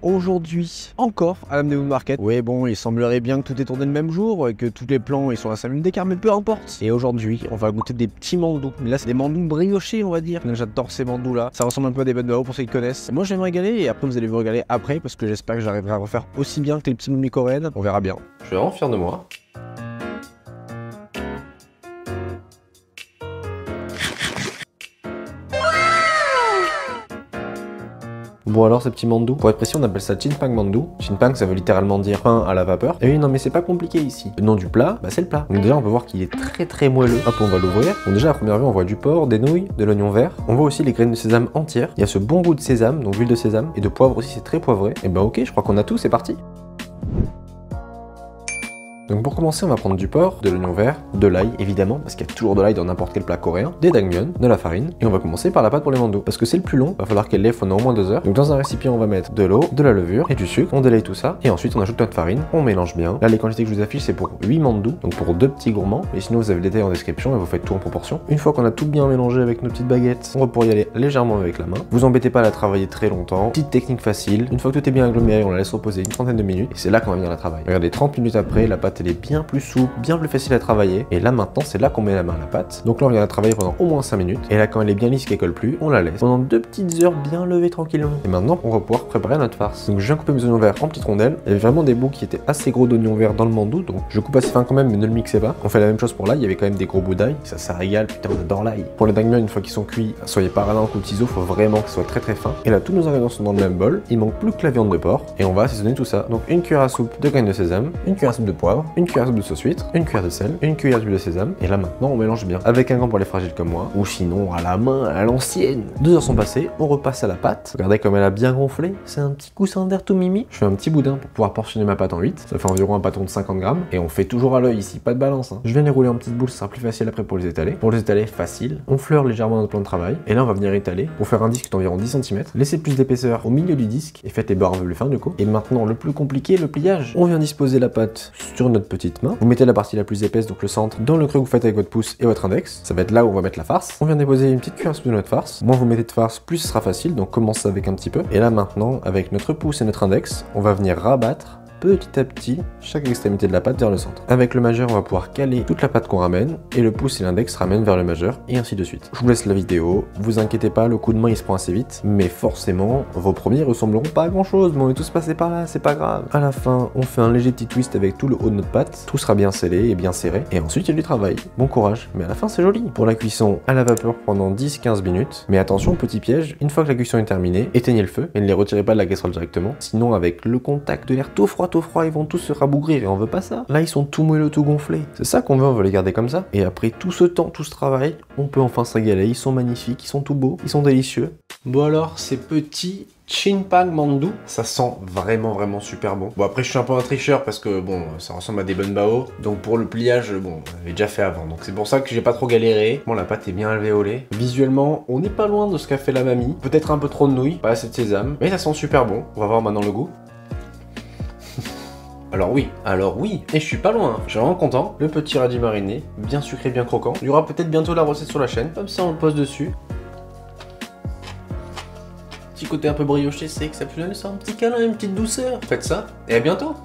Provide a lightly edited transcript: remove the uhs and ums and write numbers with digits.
aujourd'hui encore à l'Amnewood Market. Oui bon, il semblerait bien que tout est tourné le même jour et que tous les plans ils sont à 5 minutes d'écart, mais peu importe. Et aujourd'hui, on va goûter des petits mandous. Mais là, c'est des mandous briochés, on va dire. J'adore ces mandous là. Ça ressemble un peu à des Bunbao pour ceux qui connaissent. Moi, je vais me régaler et après, vous allez vous régaler après parce que j'espère que j'arriverai à refaire aussi bien que les petits mandous coréennes. On verra bien. Je suis vraiment fier de moi. Bon alors ces petits mandous, pour être précis on appelle ça Chinpang mandou. Chinpang ça veut littéralement dire pain à la vapeur. Et oui non mais c'est pas compliqué ici. Le nom du plat, bah c'est le plat. Donc déjà on peut voir qu'il est très moelleux. Hop on va l'ouvrir. Donc déjà à première vue on voit du porc, des nouilles, de l'oignon vert. On voit aussi les graines de sésame entières. Il y a ce bon goût de sésame, donc l'huile de sésame. Et de poivre aussi, c'est très poivré. Et bah ok je crois qu'on a tout, c'est parti. Donc pour commencer, on va prendre du porc, de l'oignon vert, de l'ail évidemment, parce qu'il y a toujours de l'ail dans n'importe quel plat coréen, des naengmyeon, de la farine, et on va commencer par la pâte pour les mandous. Parce que c'est le plus long, va falloir qu'elle lève pendant au moins 2 heures. Donc dans un récipient, on va mettre de l'eau, de la levure et du sucre, on délaye tout ça, et ensuite on ajoute notre farine, on mélange bien. Là les quantités que je vous affiche c'est pour 8 mandous, donc pour 2 petits gourmands, et sinon vous avez le détail en description et vous faites tout en proportion. Une fois qu'on a tout bien mélangé avec nos petites baguettes, on va pouvoir y aller légèrement avec la main. Vous embêtez pas à la travailler très longtemps, petite technique facile. Une fois que tout est bien aggloméré, on la laisse reposer une trentaine de minutes, et c'est là qu'on va venir la travailler. Regardez, 30 minutes après, la pâte elle est bien plus souple, bien plus facile à travailler, et là maintenant c'est là qu'on met la main à la pâte. Donc là on vient la travailler pendant au moins 5 minutes, et là quand elle est bien lisse qu'elle colle plus, on la laisse pendant 2 petites heures bien levées tranquillement. Et maintenant on va pouvoir préparer notre farce. Donc je viens couper mes oignons verts en petites rondelles. Il y avait vraiment des bouts qui étaient assez gros d'oignons verts dans le mandou, donc je coupe assez fin quand même, mais ne le mixez pas. On fait la même chose pour l'ail, il y avait quand même des gros bouts d'ail, ça régale, putain on adore l'ail. Pour les naengmyeon, une fois qu'ils sont cuits, soyez pas radin au coup de ciseau, faut vraiment que ce soit très fin. Et là tous nos ingrédients sont dans le même bol, il manque plus que la viande de porc, et on va assaisonner tout ça. Donc une cuillère à soupe de graines de sésame, une cuillère à soupe de poivre, une cuillère à soupe de sauce huître, une cuillère de sel, une cuillère d'huile de sésame, et là maintenant on mélange bien avec un gant pour les fragiles comme moi, ou sinon à la main, à l'ancienne. 2 heures sont passées, on repasse à la pâte. Regardez comme elle a bien gonflé, c'est un petit coussin d'air tout mimi. Je fais un petit boudin pour pouvoir portionner ma pâte en 8, ça fait environ un bâton de 50 grammes, et on fait toujours à l'œil ici, pas de balance. Je viens les rouler en petites boules, ça sera plus facile après pour les étaler. Pour les étaler, facile, on fleure légèrement notre plan de travail, et là on va venir étaler pour faire un disque d'environ 10 cm. Laissez plus d'épaisseur au milieu du disque, et faites les bords un peu plus fins du coup. Et maintenant le plus compliqué, le pliage. On vient disposer la pâte sur notre petite main, vous mettez la partie la plus épaisse, donc le centre, dans le creux que vous faites avec votre pouce et votre index. Ça va être là où on va mettre la farce. On vient déposer une petite cuillère à soupe de notre farce. Moins vous mettez de farce, plus ce sera facile, donc commencez avec un petit peu. Et là maintenant, avec notre pouce et notre index, on va venir rabattre petit à petit chaque extrémité de la pâte vers le centre. Avec le majeur, on va pouvoir caler toute la pâte qu'on ramène, et le pouce et l'index ramènent vers le majeur, et ainsi de suite. Je vous laisse la vidéo, vous inquiétez pas, le coup de main il se prend assez vite, mais forcément, vos premiers ressembleront pas à grand chose, mais on est tous passés par là, c'est pas grave. À la fin, on fait un léger petit twist avec tout le haut de notre pâte, tout sera bien scellé et bien serré, et ensuite il y a du travail. Bon courage, mais à la fin c'est joli. Pour la cuisson, à la vapeur pendant 10-15 minutes, mais attention, petit piège, une fois que la cuisson est terminée, éteignez le feu, et ne les retirez pas de la casserole directement, sinon avec le contact de l'air tout froid, ils vont tous se rabougrir et on veut pas ça. Là ils sont tout moelleux, tout gonflés. C'est ça qu'on veut, on veut les garder comme ça. Et après tout ce temps, tout ce travail, on peut enfin se régaler. Ils sont magnifiques, ils sont tout beaux, ils sont délicieux. Bon alors, ces petits Chinpang mandou, ça sent vraiment super bon. Bon après je suis un peu un tricheur parce que bon, ça ressemble à des Bunbao. Donc pour le pliage, bon, j'avais déjà fait avant. Donc c'est pour ça que j'ai pas trop galéré. Bon la pâte est bien alvéolée. Visuellement, on n'est pas loin de ce qu'a fait la mamie. Peut-être un peu trop de nouilles, pas assez de sésame. Mais ça sent super bon. On va voir maintenant le goût. Alors oui, et je suis pas loin, je suis vraiment content. Le petit radis mariné, bien sucré, bien croquant. Il y aura peut-être bientôt la recette sur la chaîne, comme ça on le pose dessus. Petit côté un peu brioché, c'est exceptionnel ça, un petit câlin, une petite douceur. Faites ça, et à bientôt.